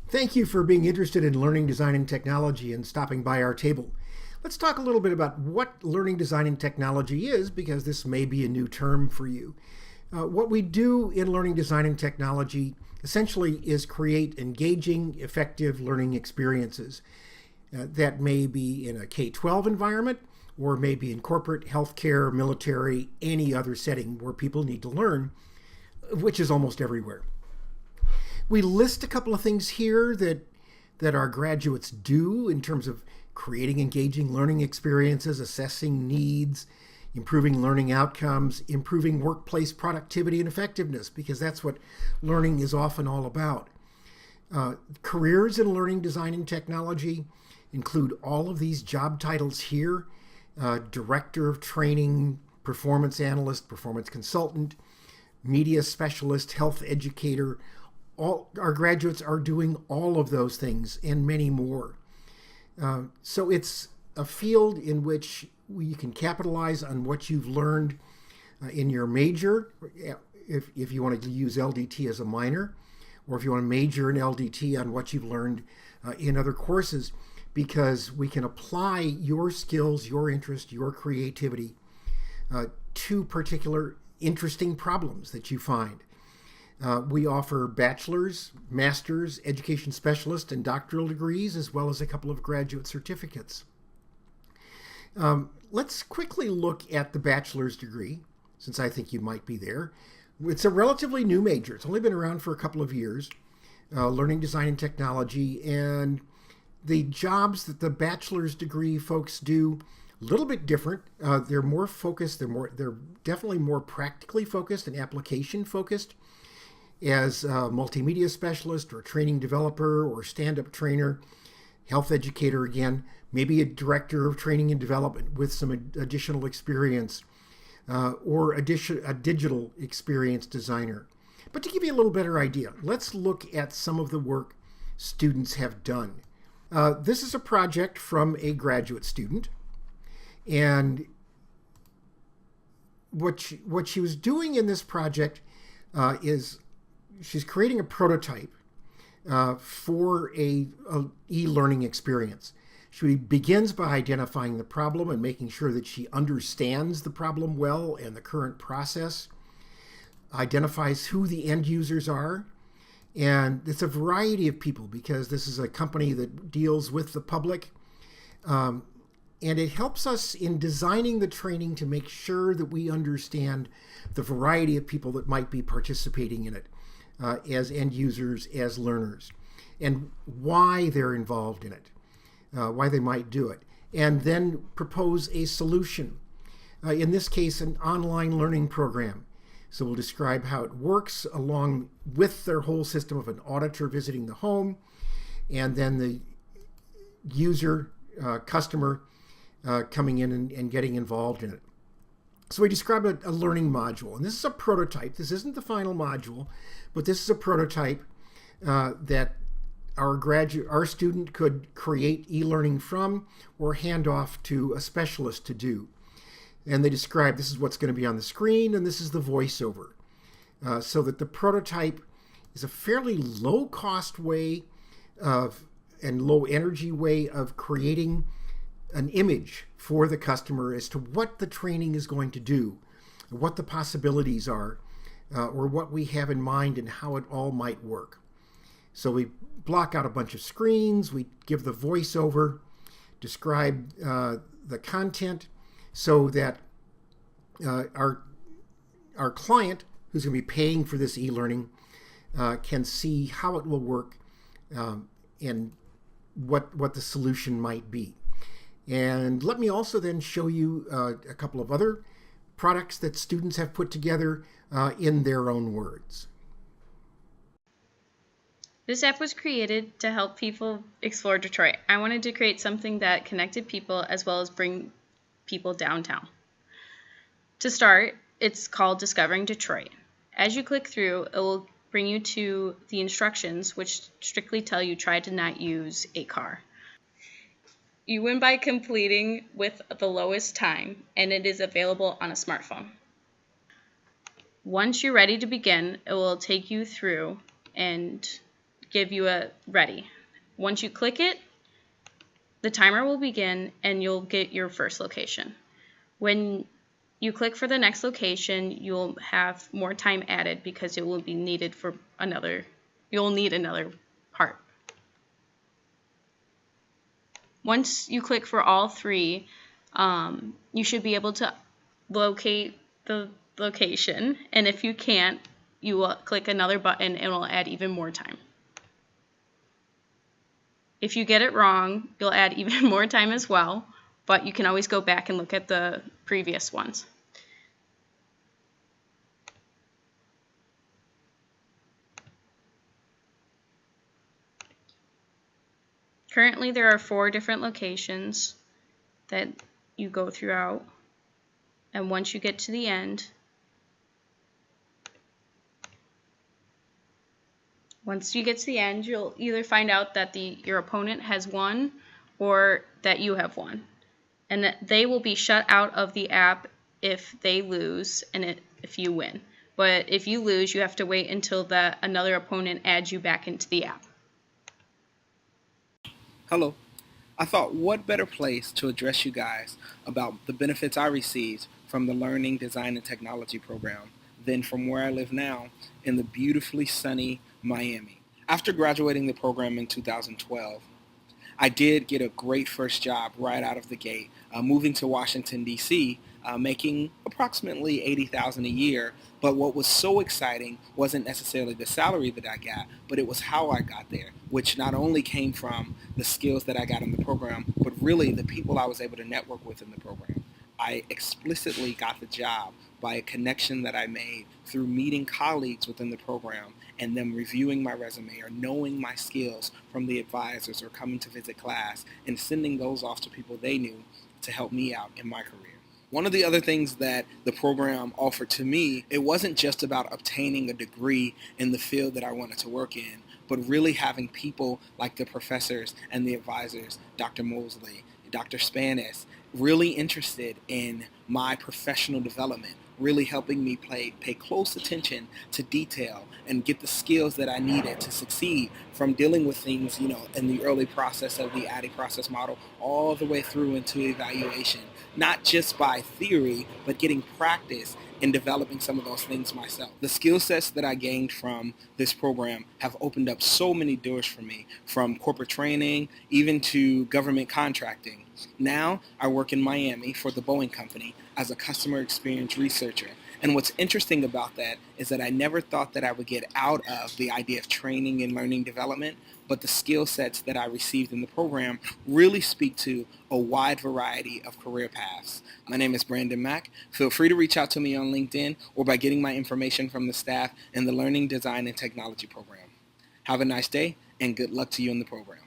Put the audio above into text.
Thank you for being interested in learning, design, and technology and stopping by our table. Let's talk a little bit about what learning, design, and technology is, because this may be a new term for you. What we do in learning, design, and technology essentially is create engaging, effective learning experiences. That may be in a K-12 environment, or maybe in corporate, healthcare, military, any other setting where people need to learn, which is almost everywhere. We list a couple of things here that our graduates do in terms of creating engaging learning experiences, assessing needs, improving learning outcomes, improving workplace productivity and effectiveness, because that's what learning is often all about. Careers in learning, design, and technology include all of these job titles here: Director of Training, Performance Analyst, Performance Consultant, Media Specialist, Health Educator. All our graduates are doing all of those things and many more. So it's a field in which you can capitalize on what you've learned in your major, if you want to use LDT as a minor, or if you want to major in LDT on what you've learned in other courses, because we can apply your skills, your interest, your creativity to particular interesting problems that you find. We offer bachelor's, master's, education specialist, and doctoral degrees, as well as a couple of graduate certificates. Let's quickly look at the bachelor's degree, since I think you might be there. It's a relatively new major. It's only been around for a couple of years, learning, design, and technology. And the jobs that the bachelor's degree folks do, a little bit different. They're more focused. They're definitely more practically focused and application focused. As a multimedia specialist or training developer or stand-up trainer, health educator again, maybe a director of training and development with some additional experience, or a digital experience designer. But to give you a little better idea, let's look at some of the work students have done. This is a project from a graduate student, and what she was doing in this project is she's creating a prototype for a e-learning experience. She begins by identifying the problem and making sure that she understands the problem well and the current process, identifies who the end users are, and it's a variety of people because this is a company that deals with the public, and it helps us in designing the training to make sure that we understand the variety of people that might be participating in it. As end users, as learners, and why they're involved in it, why they might do it, and then propose a solution. In this case, an online learning program. So we'll describe how it works along with their whole system of an auditor visiting the home, and then the user, customer, coming in and getting involved in it. So we describe a learning module, and this is a prototype. This isn't the final module, but this is a prototype that our student could create e-learning from or hand off to a specialist to do. And they describe this is what's going to be on the screen, and this is the voiceover, so that the prototype is a fairly low-cost way and low-energy way of creating an image for the customer as to what the training is going to do, what the possibilities are, or what we have in mind and how it all might work. So we block out a bunch of screens, we give the voiceover, describe the content so that our client, who's going to be paying for this e-learning, can see how it will work and what the solution might be. And let me also then show you a couple of other products that students have put together in their own words. This app was created to help people explore Detroit. I wanted to create something that connected people as well as bring people downtown. To start, it's called Discovering Detroit. As you click through, it will bring you to the instructions, which strictly tell you try to not use a car. You win by completing with the lowest time, and it is available on a smartphone. Once you're ready to begin, it will take you through and give you a ready. Once you click it, the timer will begin and you'll get your first location. When you click for the next location, you'll have more time added because it will be needed for you'll need another part. Once you click for all three, you should be able to locate the location, and if you can't, you will click another button and it will add even more time. If you get it wrong, you'll add even more time as well, but you can always go back and look at the previous ones. Currently, there are 4 different locations that you go throughout, and once you get to the end, you'll either find out that your opponent has won or that you have won, and that they will be shut out of the app if they lose and if you win. But if you lose, you have to wait until another opponent adds you back into the app. Hello. I thought what better place to address you guys about the benefits I received from the Learning, Design, and Technology program than from where I live now in the beautifully sunny Miami. After graduating the program in 2012, I did get a great first job right out of the gate, moving to Washington, D.C., making approximately $80,000 a year. But what was so exciting wasn't necessarily the salary that I got, but it was how I got there, which not only came from the skills that I got in the program, but really the people I was able to network with in the program. I explicitly got the job by a connection that I made through meeting colleagues within the program and them reviewing my resume or knowing my skills from the advisors or coming to visit class and sending those off to people they knew to help me out in my career. One of the other things that the program offered to me, it wasn't just about obtaining a degree in the field that I wanted to work in, but really having people like the professors and the advisors, Dr. Mosley, Dr. Spanis, really interested in my professional development, really helping me pay close attention to detail and get the skills that I needed to succeed from dealing with things, in the early process of the ADDIE process model all the way through into evaluation, not just by theory, but getting practice in developing some of those things myself. The skill sets that I gained from this program have opened up so many doors for me, from corporate training even to government contracting. Now I work in Miami for the Boeing Company as a customer experience researcher. And what's interesting about that is that I never thought that I would get out of the idea of training and learning development, but the skill sets that I received in the program really speak to a wide variety of career paths. My name is Brandon Mack. Feel free to reach out to me on LinkedIn or by getting my information from the staff in the Learning, Design, and Technology program. Have a nice day and good luck to you in the program.